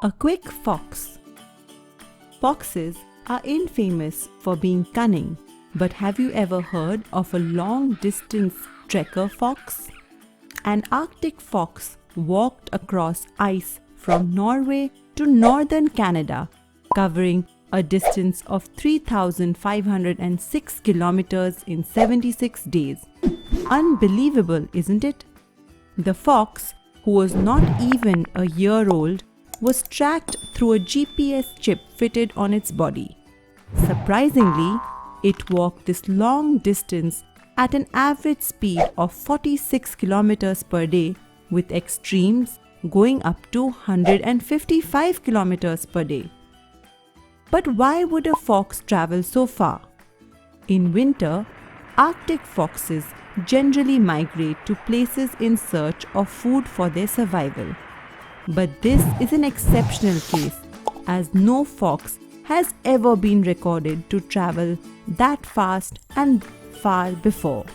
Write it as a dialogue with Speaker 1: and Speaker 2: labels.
Speaker 1: A quick fox. Foxes are infamous for being cunning, but have you ever heard of a long-distance trekker fox? An Arctic fox walked across ice from Norway to northern Canada, covering a distance of 3,506 kilometers in 76 days. Unbelievable, isn't it? The fox, who was not even a year old, was tracked through a GPS chip fitted on its body. Surprisingly, it walked this long distance at an average speed of 46 kilometers per day, with extremes going up to 155 kilometers per day. But why would a fox travel so far? In winter, Arctic foxes generally migrate to places in search of food for their survival. But this is an exceptional case, as no fox has ever been recorded to travel that fast and far before.